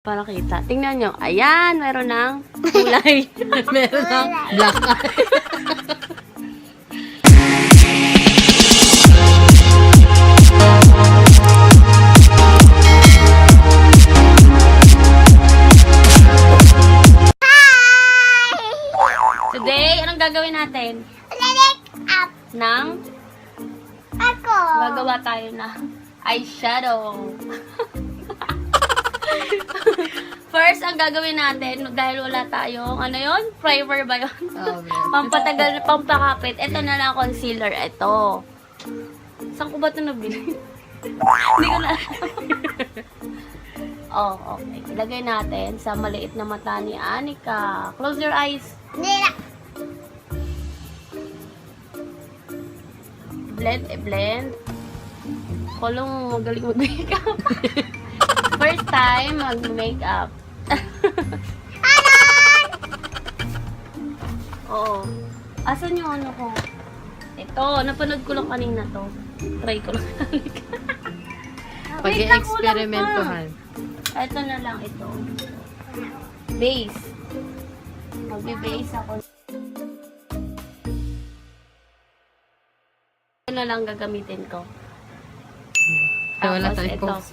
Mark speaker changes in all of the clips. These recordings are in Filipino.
Speaker 1: Para kita. Tingnan nyo. Ayan, meron ng kulay. Meron ng black eye. Today, anong gagawin natin?
Speaker 2: MakeUp
Speaker 1: Ng?
Speaker 2: ako.
Speaker 1: Gagawa tayo ng eyeshadow. First, ang gagawin natin, dahil wala tayong, ano yun? Primer ba yun?
Speaker 3: Oh,
Speaker 1: Pampatagal, pampakapit. Ito na lang concealer. Ito. Saan ko ba ito nabili? Hindi ko na Oh, okay. Ilagay natin sa maliit na mata ni Anika. Close your eyes.
Speaker 2: Nila.
Speaker 1: Blend, blend. Kolong magaling mag-makeup. First time mag-makeup. Oo. Asan yung ano ko? Ito, napanood ko lang kanina to. Try ko lang.
Speaker 3: Pag-i-experimentohan.
Speaker 1: Ito na lang ito. Base. Magbe-base ako. Ito na lang gagamitin ko.
Speaker 3: Wala
Speaker 1: Tapos
Speaker 3: tayong
Speaker 1: ito.
Speaker 3: post.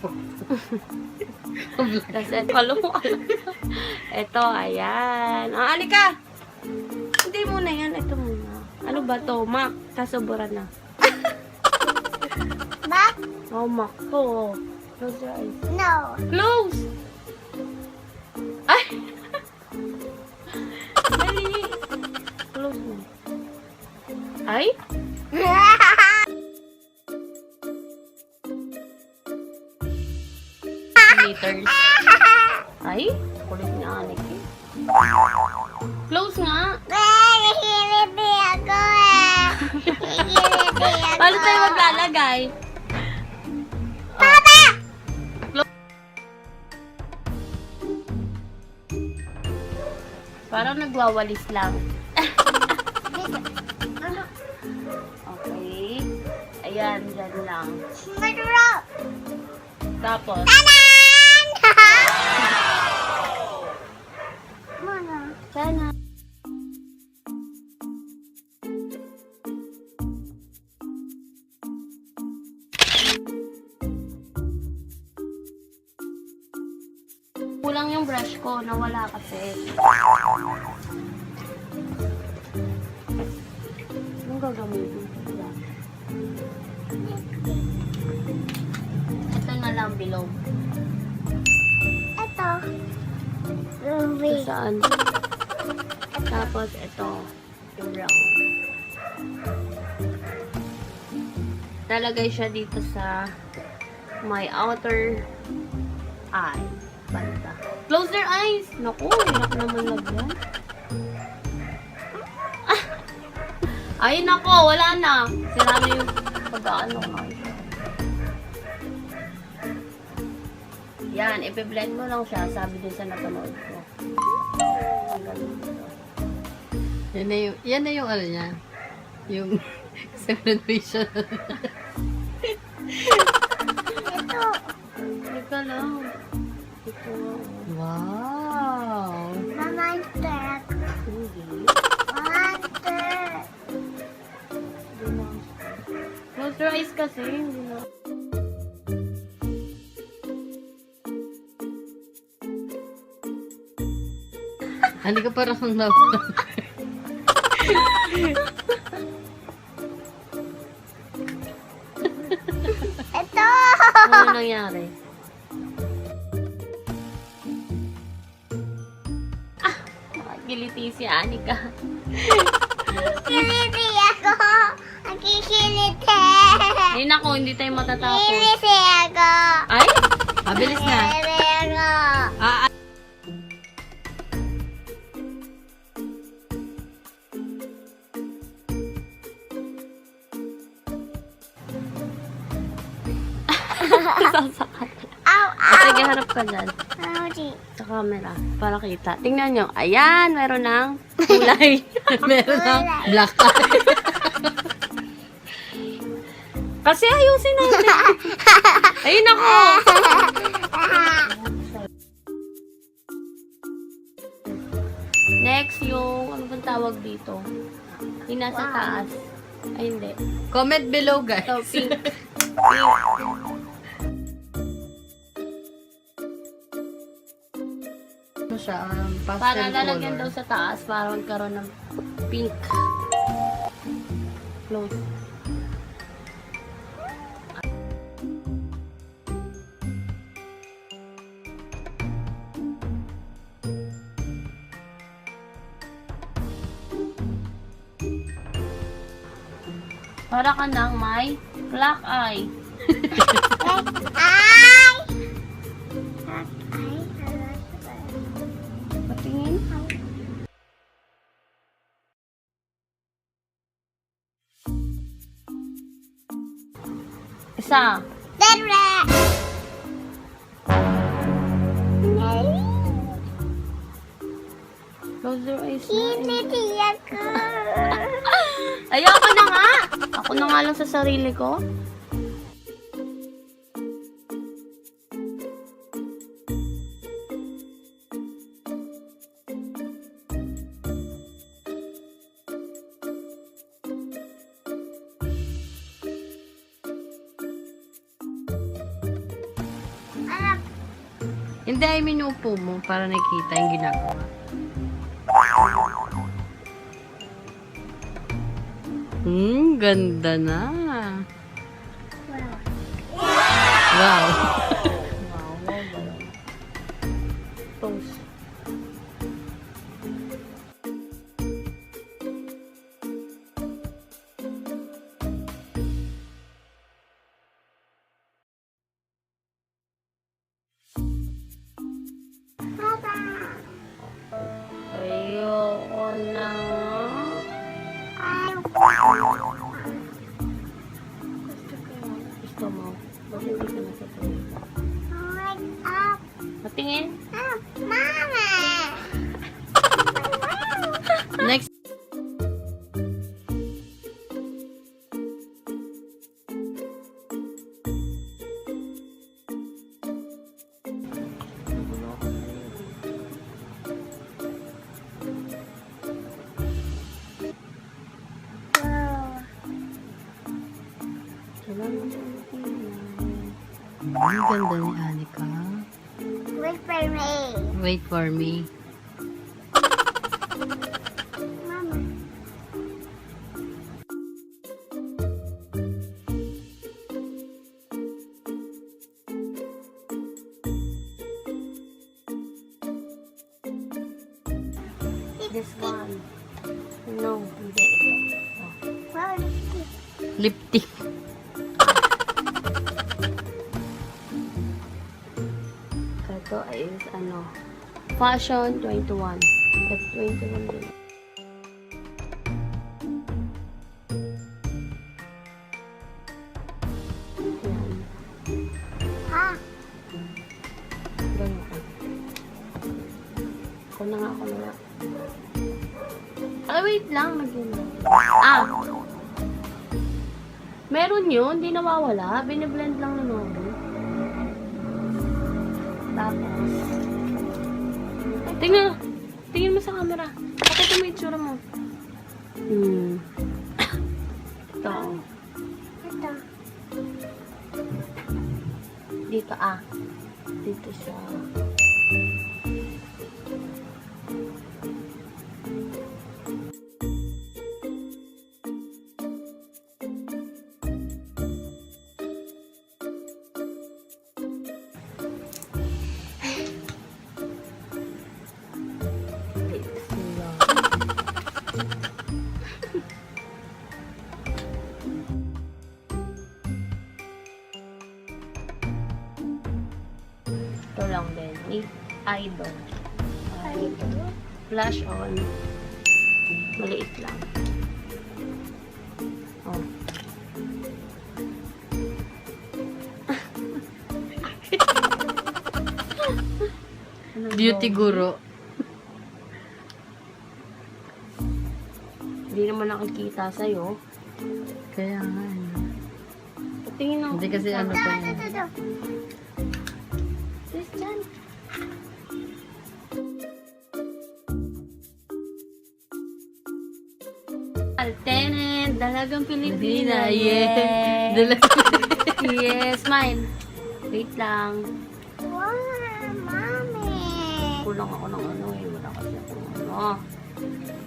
Speaker 1: Tapos ito, ito, ayan. Ah, Anika! Hindi muna yan. Ito muna. Ano ba to? Mac. Kasobra na.
Speaker 2: Ba?
Speaker 1: Oh, Mac to. Close your eyes.
Speaker 2: No.
Speaker 1: Close! Ay! Dali! Close mo. Ay? Liters. Ay? Kulit niya, Anika. Close nga.
Speaker 2: Nakikiliti ako eh. Nakikiliti ako.
Speaker 1: Paano tayo maglalagay?
Speaker 2: Papa!
Speaker 1: Parang nagwawalis lang.
Speaker 2: Ano?
Speaker 1: Okay. Ayan, dyan lang.
Speaker 2: Maduro.
Speaker 1: Tapos,
Speaker 2: Tanan! Mana?
Speaker 1: sana. Kulang yung brush ko, nawala kasi. Anong gagamitin ko? Ito na lang below.
Speaker 2: Ito. Ruby.
Speaker 1: Saan? Tapos ito, yung brown. Nalagay siya dito sa my outer eye. Banda. Close your eyes! Naku, hirap naman lagyan. Ah! Ay, naku, wala na. Sira na yung pag-ano nga. Yan, ipi-blend mo lang siya. Sabi din sa napanood ko. Ang galing dito.
Speaker 3: Yan na yung ano niya. Yung sa graduation.
Speaker 2: Ito.
Speaker 1: Teka lang. Ito.
Speaker 3: Wow!
Speaker 2: Monster.
Speaker 1: Hindi.
Speaker 2: Monster.
Speaker 1: Hindi na. Close your eyes kasi. Hindi na.
Speaker 3: Hindi ka parang kang
Speaker 2: Ito.
Speaker 1: Ano nangyari? Ah! Nakagiliti si Anika.
Speaker 2: Kiliti ako. Nakikiliti.
Speaker 1: Ay, naku, hindi tayo matatapos.
Speaker 2: Kiliti ako.
Speaker 1: Ay!
Speaker 3: Mabilis na.
Speaker 2: Kiliti ako.
Speaker 3: Ah,
Speaker 1: Sasakat.
Speaker 2: Ow,
Speaker 1: Sige, harap ka dyan.
Speaker 2: Audi.
Speaker 1: Sa camera. Para kita. Tingnan nyo. Ayan, meron ng kulay.
Speaker 3: meron ng black eye.
Speaker 1: Kasi ayusin natin. Ayun ako. Next, yung, ano bang tawag dito? Yung nasa taas. Ay, hindi.
Speaker 3: Comment below, guys.
Speaker 1: Ito, pink.
Speaker 3: Ano siya? Pastel
Speaker 1: Para lalagyan
Speaker 3: color.
Speaker 1: daw sa taas para magkaroon ng pink. Close. Para ka nang may black eye.
Speaker 2: Ay!
Speaker 1: Patingin. Isa.
Speaker 2: Dere!
Speaker 1: Close your eyes na.
Speaker 2: Kiniti ako.
Speaker 1: Ayoko na nga! Ako na nga lang sa sarili ko.
Speaker 2: Anak,
Speaker 3: Hindi, I mean, upo mo para nakita yung ginagawa. Ganda na. Wow.
Speaker 1: Close.
Speaker 2: Papa.
Speaker 1: Ayoko na.
Speaker 2: Ay,
Speaker 1: Gusto mo? Bakit hindi ka nasatuloy?
Speaker 2: wake up.
Speaker 1: Patingin.
Speaker 2: Up, Mama.
Speaker 3: Next. Ang ganda ni Anika.
Speaker 2: Wait for me.
Speaker 3: Wait for me.
Speaker 2: Mama.
Speaker 1: This one. No, hindi. Ito. Oh.
Speaker 2: Wow,
Speaker 3: Lip tip.
Speaker 1: Ito is ano, Fashion 21. That's 21 din. Yan.
Speaker 2: ha?
Speaker 1: Ganyan ka. Ako na nga, ako na nga. Ay, wait lang. Ah! Meron yun, di nawawala. Biniblend lang na namin. Tapos, tingnan mo sa camera. Pakita mo yung itsura mo. Ito.
Speaker 2: Ito.
Speaker 1: Dito, dito siya. Ito lang din. Need eyebrow. Blush on. Maliit lang. Oh.
Speaker 3: Beauty guru.
Speaker 1: Hindi naman nakikita sa'yo.
Speaker 3: Kaya nga.
Speaker 1: Tingin ako.
Speaker 3: Hindi kasi ano pa yun.
Speaker 2: Ito.
Speaker 1: Sis, dyan. Altenet, dalagang Pilipina.
Speaker 3: Yeah.
Speaker 1: Yes. Yes, smile. Wait lang.
Speaker 2: Wow, mommy.
Speaker 1: Kulang ako ng ano eh. Wala kasi ako ng ano.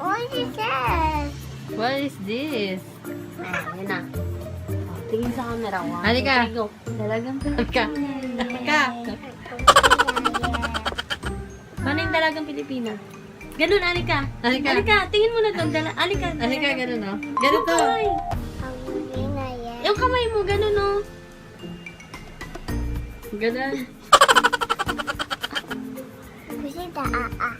Speaker 2: What is this?
Speaker 3: What is this?
Speaker 1: Ayan na. Oh, tingin sa camera. One,
Speaker 3: Anika.
Speaker 1: two, three, go. Dalagang
Speaker 3: Anika.
Speaker 1: Pilipina.
Speaker 3: Anika.
Speaker 1: Paano yung dalagang Pilipina? Ganun, Anika.
Speaker 3: Anika.
Speaker 1: Anika, tingin mo na doon. Anika.
Speaker 3: Anika, ganun o. Ganun to.
Speaker 1: Kamay.
Speaker 2: Pangina yan.
Speaker 1: Yung kamay mo, ganun o.
Speaker 3: Ganun.
Speaker 2: Kasi taa.